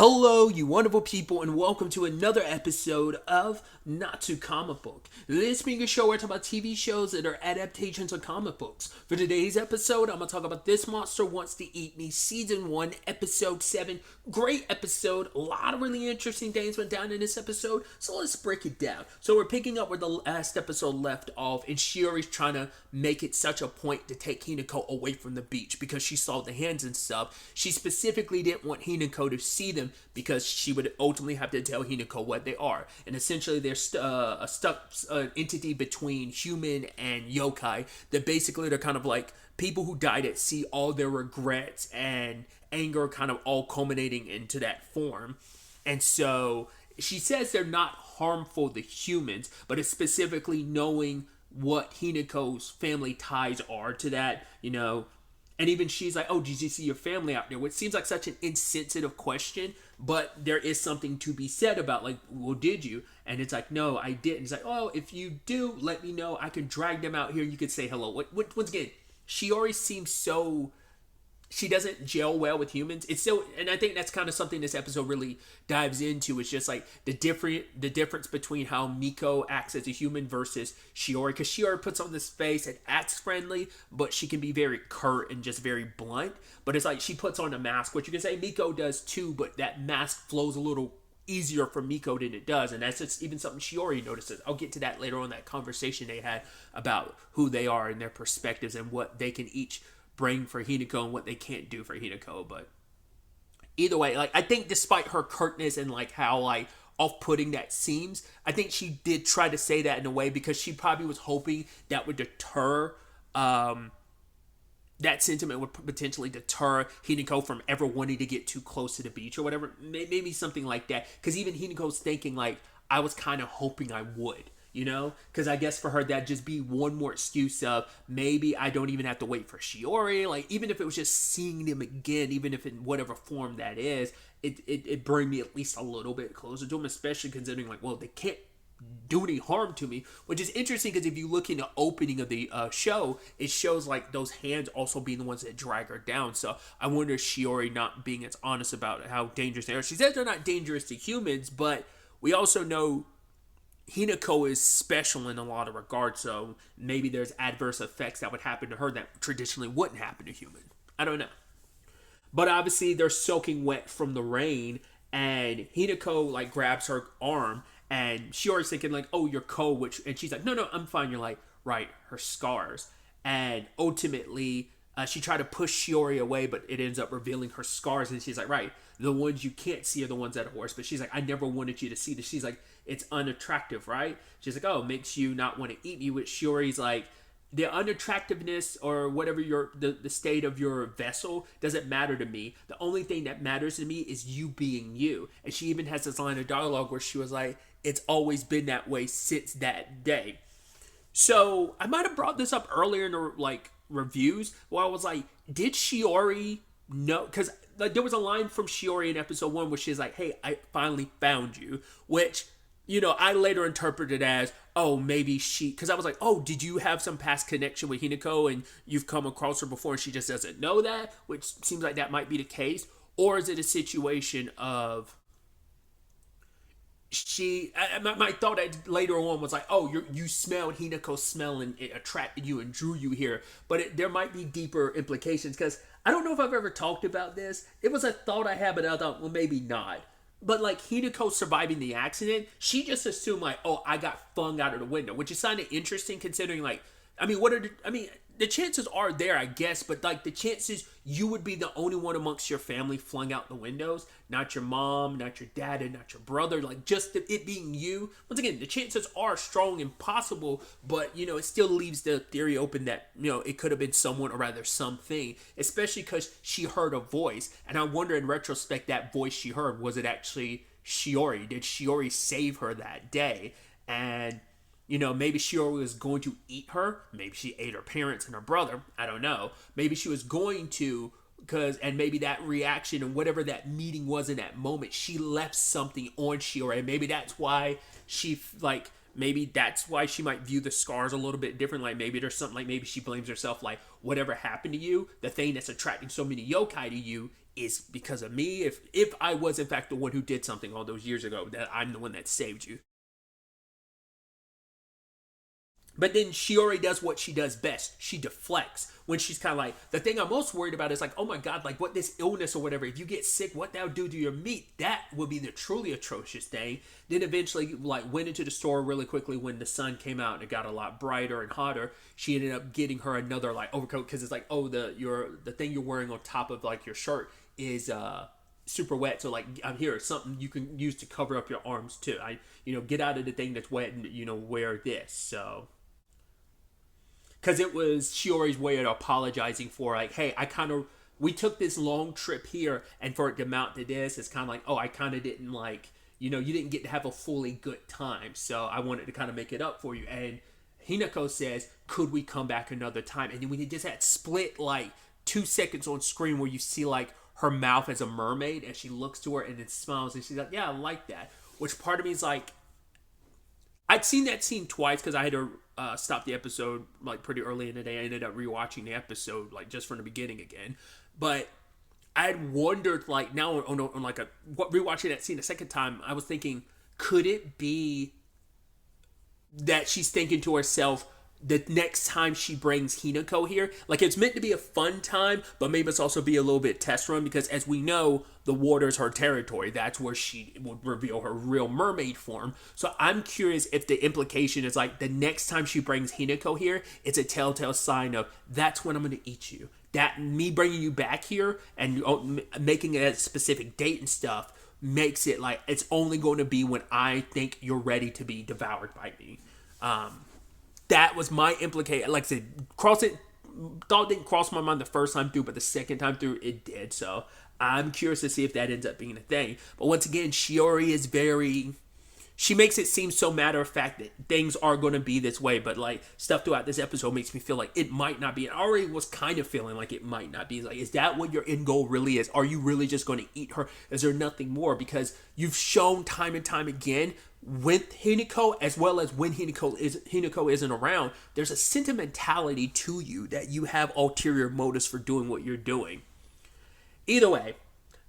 Hello, you wonderful people, and welcome to another episode of Not to Comic Book. This being a show where I talk about TV shows that are adaptations of comic books. For today's episode, I'm going to talk about This Monster Wants to Eat Me, Season 1, Episode 7. Great episode. A lot of really interesting things went down in this episode, so let's break it down. So we're picking up where the last episode left off, and Shiori's trying to make it such a point to take Hinako away from the beach because she saw the hands and stuff. She specifically didn't want Hinako to see them because she would ultimately have to tell Hinako what they are. And essentially they're a stuck entity between human and yokai that basically they're kind of like people who died at sea, all their regrets and anger kind of all culminating into that form. And so she says they're not harmful to humans, but it's specifically knowing what Hinako's family ties are to that, and even she's like, oh, did you see your family out there? Which seems like such an insensitive question, but there is something to be said about, like, well, did you? And it's like, no, I didn't. It's like, oh, if you do, let me know. I can drag them out here. You could say hello. Once again, Shiori seems so... She doesn't gel well with humans. It's so, and I think that's kind of something this episode really dives into. It's just like the difference between how Miko acts as a human versus Shiori. Because Shiori puts on this face and acts friendly, but she can be very curt and just very blunt. But it's like she puts on a mask, which you can say Miko does too, but that mask flows a little easier for Miko than it does, and that's just even something Shiori notices. I'll get to that later on, that conversation they had about who they are and their perspectives and what they can each bring for Hinako and what they can't do for Hinako. But either way, like, I think despite her curtness and like how like off-putting that seems, I think she did try to say that in a way because she probably was hoping that would deter that sentiment would potentially deter Hinako from ever wanting to get too close to the beach or whatever. Maybe something like that, because even Hinako's thinking like, I was kind of hoping I would, because I guess for her that'd just be one more excuse of maybe I don't even have to wait for Shiori. Like, even if it was just seeing them again, even if in whatever form that is, it bring me at least a little bit closer to them, especially considering like, well, they can't do any harm to me, which is interesting because if you look in the opening of the show, it shows like those hands also being the ones that drag her down. So I wonder if Shiori not being as honest about how dangerous they are. She says they're not dangerous to humans, but we also know Hinako is special in a lot of regards, so maybe there's adverse effects that would happen to her that traditionally wouldn't happen to humans. I don't know. But obviously they're soaking wet from the rain, and Hinako like grabs her arm, and Shiori's thinking like, oh, you're cold, and she's like, no, I'm fine. You're like, right, her scars. And ultimately, she tried to push Shiori away, but it ends up revealing her scars, and she's like, right, the ones you can't see are the ones that are worse. But she's like, I never wanted you to see this. She's like, it's unattractive, right? She's like, oh, it makes you not want to eat me. Which Shiori's like, the unattractiveness or whatever the state of your vessel doesn't matter to me. The only thing that matters to me is you being you. And she even has this line of dialogue where she was like, it's always been that way since that day. So I might have brought this up earlier in the like reviews where I was like, did Shiori know? Because like, there was a line from Shiori in episode 1 where she's like, hey, I finally found you, which, I later interpreted as, oh, maybe she, because I was like, oh, did you have some past connection with Hinako and you've come across her before and she just doesn't know that, which seems like that might be the case. Or is it a situation of my thought later on was like, oh, you smelled Hinako's smell and it attracted you and drew you here. But there might be deeper implications, because I don't know if I've ever talked about this. It was a thought I had, but I thought, well, maybe not. But like Hinako surviving the accident, she just assumed like, oh, I got flung out of the window, which is kind of interesting considering like, the chances are there, I guess, but like the chances you would be the only one amongst your family flung out the windows, not your mom, not your dad, and not your brother, like just it being you. Once again, the chances are strong and possible, but it still leaves the theory open that, it could have been someone or rather something, especially because she heard a voice. And I wonder in retrospect, that voice she heard, was it actually Shiori? Did Shiori save her that day? And maybe Shiori was going to eat her. Maybe she ate her parents and her brother. I don't know. Maybe she was going to, and maybe that reaction and whatever that meeting was in that moment, she left something on Shiori. And maybe that's why she might view the scars a little bit different. Like maybe there's something like maybe she blames herself, like whatever happened to you, the thing that's attracting so many yokai to you is because of me. If I was in fact the one who did something all those years ago, that I'm the one that saved you. But then Shiori does what she does best. She deflects when she's kind of like, the thing I'm most worried about is like, oh my God, like what this illness or whatever, if you get sick, what that'll do to your meat, that would be the truly atrocious thing. Then eventually like went into the store really quickly when the sun came out and it got a lot brighter and hotter. She ended up getting her another like overcoat because it's like, oh, the thing you're wearing on top of like your shirt is super wet, so like I'm here something you can use to cover up your arms too. Get out of the thing that's wet and wear this. So because it was Shiori's way of apologizing for like, hey, we took this long trip here, and for it to mount to this, it's kind of like, oh, I kind of didn't like, you didn't get to have a fully good time, so I wanted to kind of make it up for you. And Hinako says, could we come back another time? And then we just had split like 2 seconds on screen where you see like her mouth as a mermaid, and she looks to her and then smiles, and she's like, yeah, I like that. Which part of me is like, I'd seen that scene twice because I had to stop the episode like pretty early in the day. I ended up rewatching the episode like just from the beginning again. But I had wondered like now on like rewatching that scene the second time, I was thinking, could it be that she's thinking to herself, the next time she brings Hinako here, like it's meant to be a fun time, but maybe it's also be a little bit test run, because as we know, the water's her territory. That's where she would reveal her real mermaid form. So I'm curious if the implication is like the next time she brings Hinako here, it's a telltale sign of that's when I'm going to eat you. That me bringing you back here and making it a specific date and stuff makes it like it's only going to be when I think you're ready to be devoured by me. That was my implication. Like I said, thought didn't cross my mind the first time through, but the second time through, it did. So I'm curious to see if that ends up being a thing. But once again, Shiori is she makes it seem so matter of fact that things are going to be this way. But like stuff throughout this episode makes me feel like it might not be. And I already was kind of feeling like it might not be. It's like, is that what your end goal really is? Are you really just going to eat her? Is there nothing more? Because you've shown time and time again with Hinako, as well as when Hinako isn't around, there's a sentimentality to you that you have ulterior motives for doing what you're doing. Either way,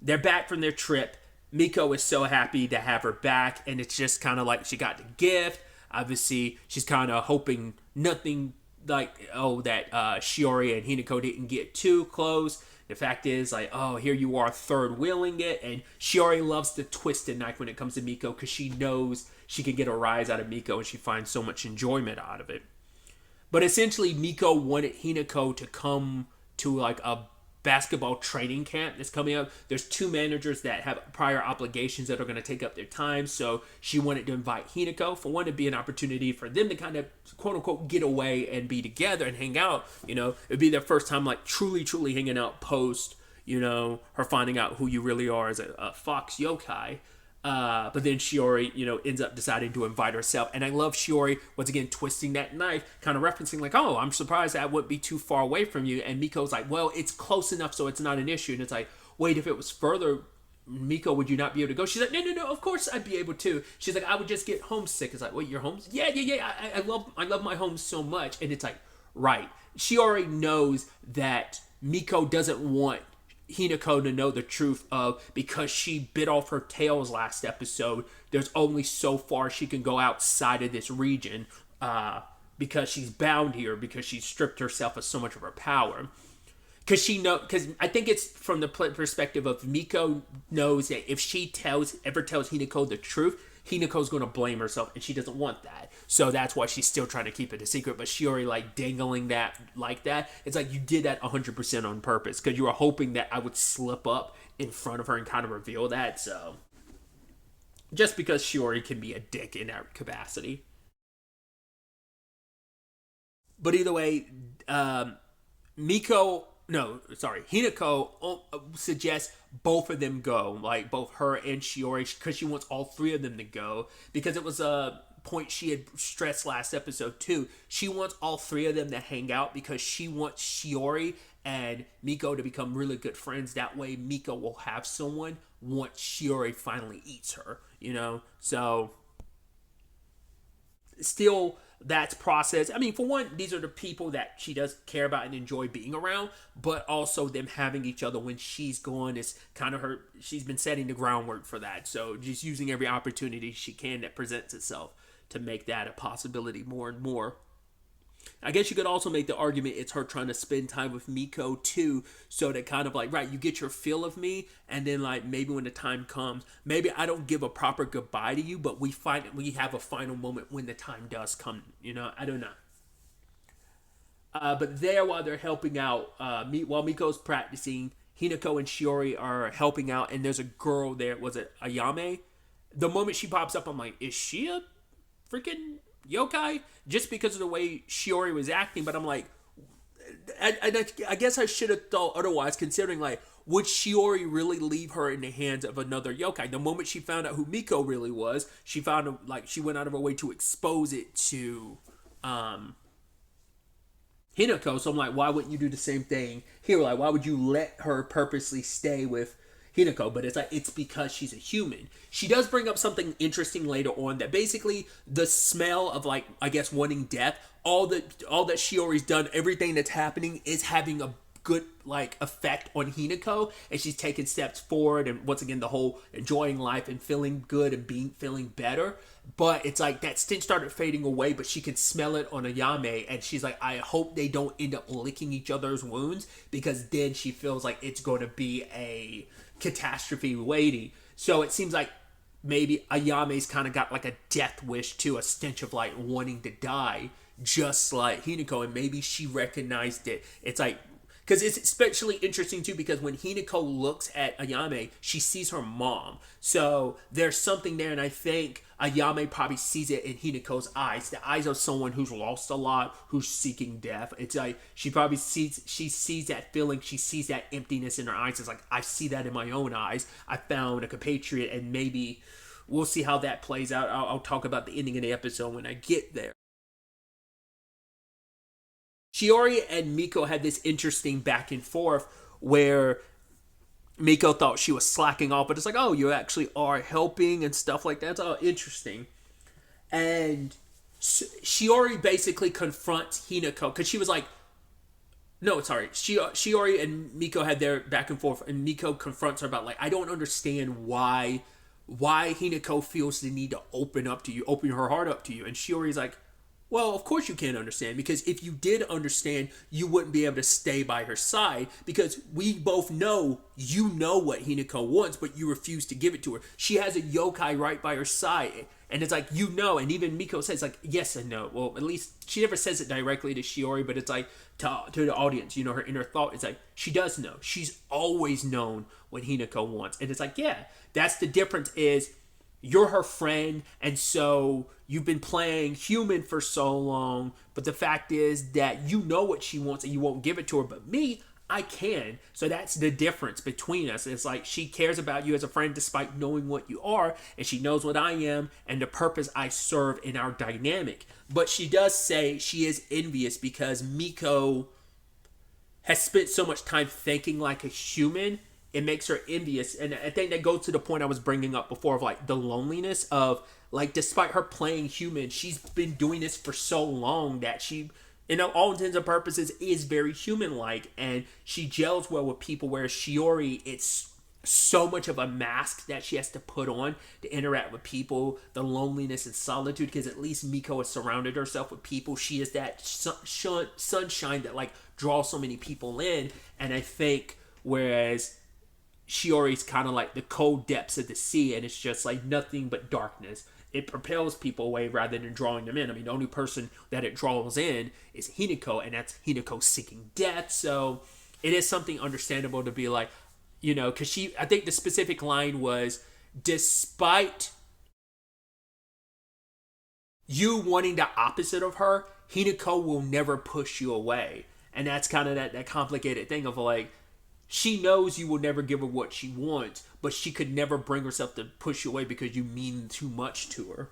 they're back from their trip. Miko is so happy to have her back, and it's just kind of like she got the gift. Obviously, she's kind of hoping nothing like, that Shiori and Hinako didn't get too close. The fact is, like, oh, here you are third wheeling it, and Shiori loves the twisted knife when it comes to Miko because she knows she can get a rise out of Miko, and she finds so much enjoyment out of it. But essentially, Miko wanted Hinako to come to like a basketball training camp that's coming up. There's 2 managers that have prior obligations that are going to take up their time, so she wanted to invite Hinako for one to be an opportunity for them to kind of quote unquote get away and be together and hang out. It'd be their first time like truly hanging out post her finding out who you really are as a fox yokai. But then Shiori, ends up deciding to invite herself. And I love Shiori, once again, twisting that knife, kind of referencing like, oh, I'm surprised that wouldn't be too far away from you. And Miko's like, well, it's close enough so it's not an issue. And it's like, wait, if it was further, Miko, would you not be able to go? She's like, no, of course I'd be able to. She's like, I would just get homesick. It's like, wait, you're homesick? Yeah. I love my home so much. And it's like, right. Shiori knows that Miko doesn't want Hinako to know the truth of, because she bit off her tails last episode, there's only so far she can go outside of this region because she's bound here, because she's stripped herself of so much of her power. Because I think it's from the perspective of Miko knows that if she ever tells Hinako the truth, Hinako's going to blame herself, and she doesn't want that. So that's why she's still trying to keep it a secret. But Shiori, like, dangling that like that, it's like you did that 100% on purpose, because you were hoping that I would slip up in front of her and kind of reveal that. So just because Shiori can be a dick in that capacity. But either way, Hinako suggests both of them go, like both her and Shiori, because she wants all 3 of them to go, because it was a point she had stressed last episode too. She wants all 3 of them to hang out because she wants Shiori and Miko to become really good friends. That way Miko will have someone once Shiori finally eats her, So still that's processed. I mean, for one, these are the people that she does care about and enjoy being around, but also them having each other when she's gone is kind of her. She's been setting the groundwork for that. So just using every opportunity she can that presents itself to make that a possibility more and more. I guess you could also make the argument it's her trying to spend time with Miko too, so that kind of like, right, you get your feel of me, and then like maybe when the time comes, maybe I don't give a proper goodbye to you, but we have a final moment when the time does come. I don't know. But there, while they're helping out, while Miko's practicing, Hinako and Shiori are helping out, and there's a girl there. Was it Ayame? The moment she pops up, I'm like, is she a freaking yokai? Just because of the way Shiori was acting, but I'm like, I guess I should have thought otherwise, considering like, would Shiori really leave her in the hands of another yokai? The moment she found out who Miko really was, she went out of her way to expose it to Hinako. So I'm like, why wouldn't you do the same thing here? Like, why would you let her purposely stay with Hinako? But it's because she's a human. She does bring up something interesting later on, that basically the smell of, like, I guess wanting death, all that Shiori's done, everything that's happening is having a good like effect on Hinako, and she's taking steps forward, and once again the whole enjoying life and feeling good and feeling better. But it's like that stench started fading away, but she can smell it on Ayame, and she's like, I hope they don't end up licking each other's wounds, because then she feels like it's going to be a catastrophe waiting. So it seems like maybe Ayame's kind of got like a death wish too, a stench of like wanting to die, just like Hinako, and maybe she recognized it. It's like, because it's especially interesting too, because when Hinako looks at Ayame, she sees her mom. So there's something there, and I think Ayame probably sees it in Hinako's eyes, the eyes of someone who's lost a lot, who's seeking death. It's like she sees that feeling, she sees that emptiness in her eyes. It's like, I see that in my own eyes. I found a compatriot, and maybe we'll see how that plays out. I'll talk about the ending of the episode when I get there. Shiori and Miko had this interesting back and forth where Miko thought she was slacking off, but it's like, oh, you actually are helping and stuff like that. It's all interesting. And Shiori basically confronts Hinako, because she was like, no, sorry. Shiori and Miko had their back and forth, and Miko confronts her about, like, I don't understand why Hinako feels the need to open her heart up to you. And Shiori's like, well, of course you can't understand, because if you did understand, you wouldn't be able to stay by her side, because we both know you know what Hinako wants, but you refuse to give it to her. She has a yokai right by her side, and it's like, and even Miko says, like, yes and no. Well, at least she never says it directly to Shiori, but it's like, to the audience, her inner thought, it's like, she does know. She's always known what Hinako wants. And it's like, yeah, that's the difference, is you're her friend, and so you've been playing human for so long, but the fact is that you know what she wants and you won't give it to her, but me, I can. So that's the difference between us. It's like, she cares about you as a friend despite knowing what you are, and she knows what I am and the purpose I serve in our dynamic. But she does say she is envious because Miko has spent so much time thinking like a human. It makes her envious. And I think that goes to the point I was bringing up before of like the loneliness of, like, despite her playing human, she's been doing this for so long that she, all intents and purposes, is very human-like, and she gels well with people, whereas Shiori, it's so much of a mask that she has to put on to interact with people, the loneliness and solitude, because at least Miko has surrounded herself with people. She is that sunshine that like draws so many people in, and I think whereas Shiori's kind of like the cold depths of the sea, and it's just like nothing but darkness. It propels people away rather than drawing them in. I mean, the only person that it draws in is Hinako, and that's Hinako seeking death. So it is something understandable to be like, because I think the specific line was, despite you wanting the opposite of her, Hinako will never push you away. And that's kind of that complicated thing of like, she knows you will never give her what she wants, but she could never bring herself to push you away because you mean too much to her,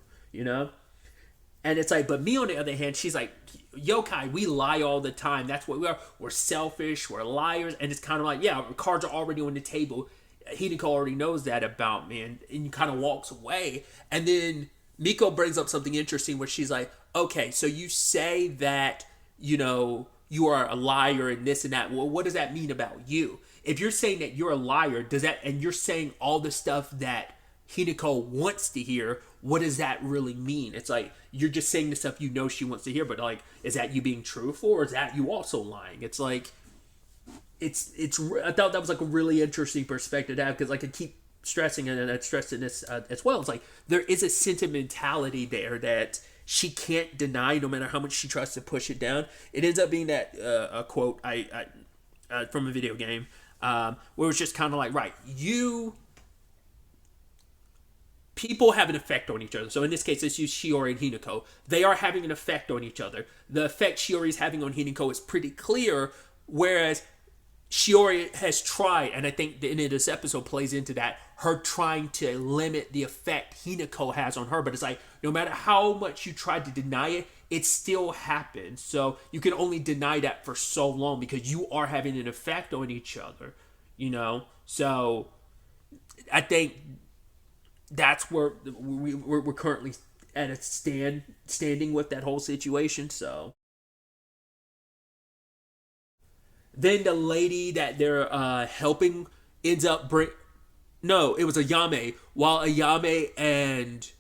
And it's like, but me on the other hand, she's like, yokai, we lie all the time. That's what we are. We're selfish, we're liars. And it's kind of like, yeah, cards are already on the table. Hideko already knows that about me, and kind of walks away. And then Miko brings up something interesting where she's like, okay, so you say that, you are a liar and this and that. Well, what does that mean about you? If you're saying that you're a liar, and you're saying all the stuff that Hinako wants to hear, what does that really mean? It's like, you're just saying the stuff she wants to hear, but like, is that you being truthful or is that you also lying? It's like, I thought that was like a really interesting perspective to have, because like I keep stressing, and I stressed in this as well. It's like there is a sentimentality there that she can't deny, no matter how much she tries to push it down. It ends up being that a quote I from a video game, where it's just kind of like, right, people have an effect on each other. So in this case, let's use Shiori and Hinako. They are having an effect on each other. The effect Shiori is having on Hinako is pretty clear, whereas Shiori has tried, and I think the end of this episode plays into that, her trying to limit the effect Hinako has on her. But it's like, no matter how much you try to deny it, it still happens. So you can only deny that for so long, because you are having an effect on each other, So I think that's where we're currently at a standing with that whole situation. So then the lady that they're helping ends up no, it was Ayame. While Ayame and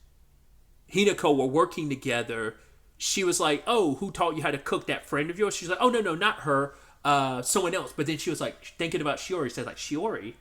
Hinako were working together, she was like, oh, who taught you how to cook, that friend of yours? She's like, oh, no, not her, someone else. But then she was like, thinking about Shiori, says like, Shiori,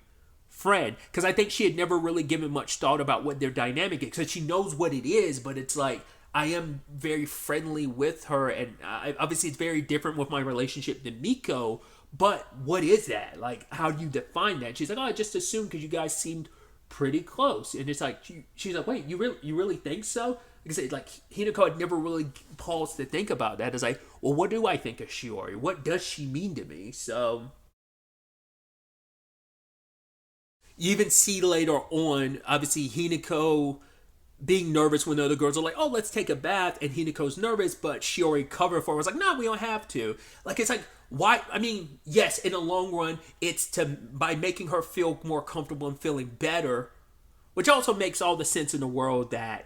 friend. Because I think she had never really given much thought about what their dynamic is. Because she knows what it is, but it's like, I am very friendly with her. And obviously it's very different with my relationship than Miko. But what is that? Like, how do you define that? She's like, oh, I just assumed because you guys seemed pretty close. And it's like, she's like, wait, you really think so? Like I said, like, Hinako had never really paused to think about that. It's like, well, what do I think of Shiori? What does she mean to me? So you even see later on, obviously, Hinako being nervous when the other girls are like, oh, let's take a bath. And Hinako's nervous, but Shiori covered for her. Was like, no, we don't have to. Like, it's like, why? I mean, yes, in the long run, it's by making her feel more comfortable and feeling better, which also makes all the sense in the world that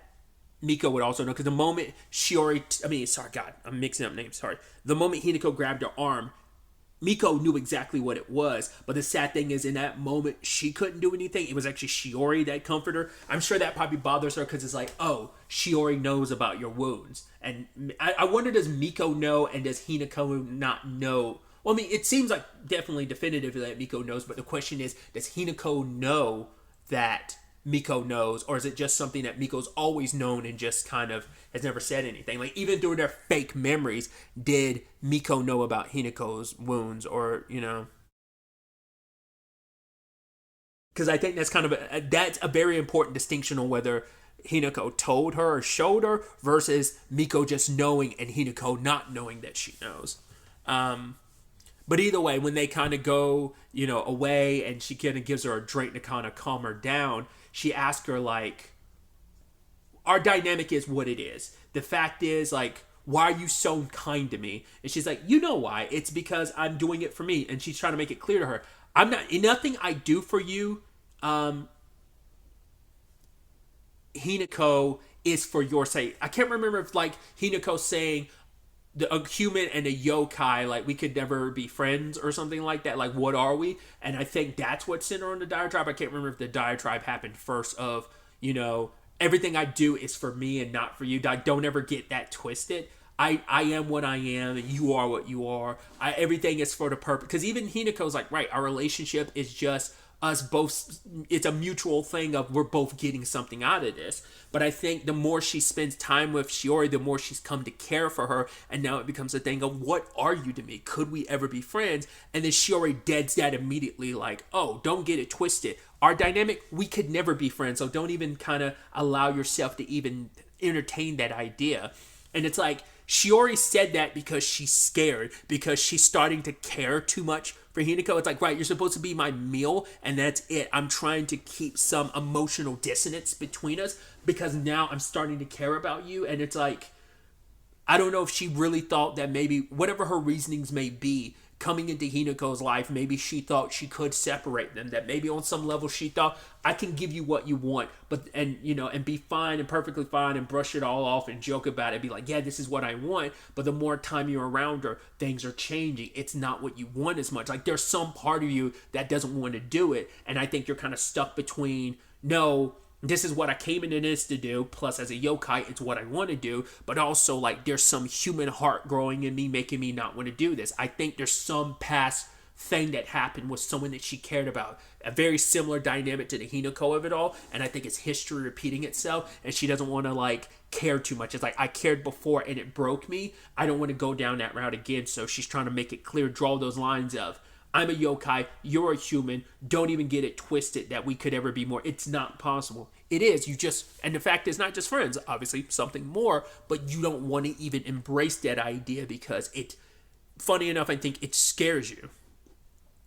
Miko would also know. Because the moment I'm mixing up names, sorry. The moment Hinako grabbed her arm, Miko knew exactly what it was. But the sad thing is, in that moment, she couldn't do anything. It was actually Shiori that comforted her. I'm sure that probably bothers her, because it's like, oh, Shiori knows about your wounds. And I wonder, does Miko know, and does Hinako not know? Well, I mean, it seems like definitely definitively that Miko knows, but the question is, does Hinako know that Miko knows, or is it just something that Miko's always known and just kind of has never said anything? Like, even through their fake memories, did Miko know about Hinako's wounds, or, Because I think that's kind of that's a very important distinction on whether Hinako told her or showed her versus Miko just knowing and Hinako not knowing that she knows. But either way, when they kind of go, away, and she kind of gives her a drink to kind of calm her down, she asks her, like, our dynamic is what it is. The fact is, like, why are you so kind to me? And she's like, you know why? It's because I'm doing it for me. And she's trying to make it clear to her, nothing I do for you, Hinako, is for your sake. I can't remember if, like, Hinako saying, a human and a yokai, like, we could never be friends or something like that. Like, what are we? And I think that's what sent her on the diatribe. I can't remember if the diatribe happened first of, everything I do is for me and not for you. Don't ever get that twisted. I am what I am, and you are what you are. Everything is for the purpose. Because even Hinako's like, right, our relationship is just us both. It's a mutual thing of we're both getting something out of this. But I think the more she spends time with Shiori, the more she's come to care for her. And now it becomes a thing of, what are you to me? Could we ever be friends? And then Shiori deads that immediately, like, oh, don't get it twisted. Our dynamic, we could never be friends. So don't even kind of allow yourself to even entertain that idea. And it's like, Shiori said that because she's scared, because she's starting to care too much for Hinako. It's like, right, you're supposed to be my meal, and that's it. I'm trying to keep some emotional dissonance between us, because now I'm starting to care about you. And it's like, I don't know if she really thought that maybe, whatever her reasonings may be, coming into Hinako's life, maybe she thought she could separate them. That maybe on some level she thought, I can give you what you want, but and be fine and perfectly fine and brush it all off and joke about it, be like, yeah, this is what I want. But the more time you're around her, things are changing. It's not what you want as much. Like there's some part of you that doesn't want to do it, and I think you're kind of stuck between no, this is what I came into this to do, plus as a yokai, it's what I want to do, but also like there's some human heart growing in me making me not want to do this. I think there's some past thing that happened with someone that she cared about. A very similar dynamic to the Hinako of it all, and I think it's history repeating itself, and she doesn't want to like care too much. It's like, I cared before and it broke me. I don't want to go down that route again, so she's trying to make it clear, draw those lines of, I'm a yokai, you're a human, don't even get it twisted that we could ever be more. It's not possible. It is, and the fact is not just friends, obviously something more, but you don't want to even embrace that idea because funny enough, I think it scares you.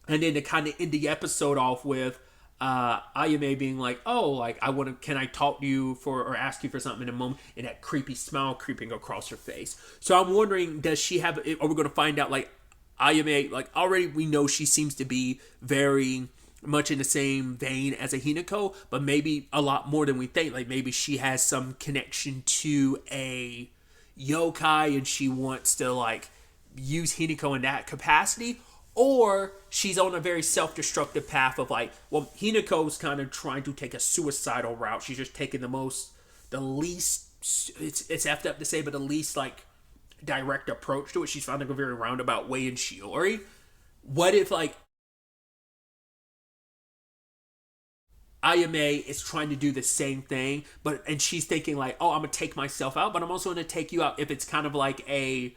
And then to kind of end the episode off with Ayame being like, oh, like, can I talk to you or ask you for something in a moment? And that creepy smile creeping across her face. So I'm wondering, are we going to find out, like, Ayame, like, already we know she seems to be very much in the same vein as a Hinako, but maybe a lot more than we think. Like, maybe she has some connection to a yokai and she wants to, like, use Hinako in that capacity. Or she's on a very self-destructive path of like, well, Hinako's kind of trying to take a suicidal route. She's just taking the least, it's effed up to say, but the least like direct approach to it. She's finding a very roundabout way in Shiori. What if like Ayame is trying to do the same thing, and she's thinking like, oh, I'm gonna take myself out, but I'm also gonna take you out. If it's kind of like a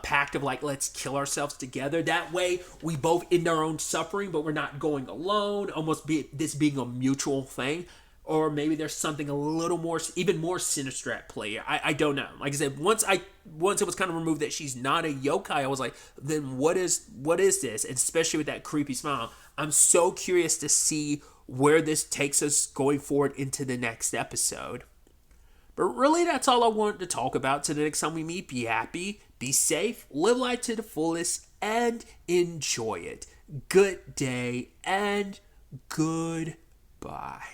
pact of like, let's kill ourselves together. That way we both end our own suffering, but we're not going alone. Almost this being a mutual thing. Or maybe there's something a little more, even more sinister at play. I don't know. Like I said, once it was kind of removed that she's not a yokai, I was like, then what is this? And especially with that creepy smile, I'm so curious to see where this takes us going forward into the next episode. But really, that's all I wanted to talk about. Till the next time we meet, be happy, be safe, live life to the fullest, and enjoy it. Good day and goodbye.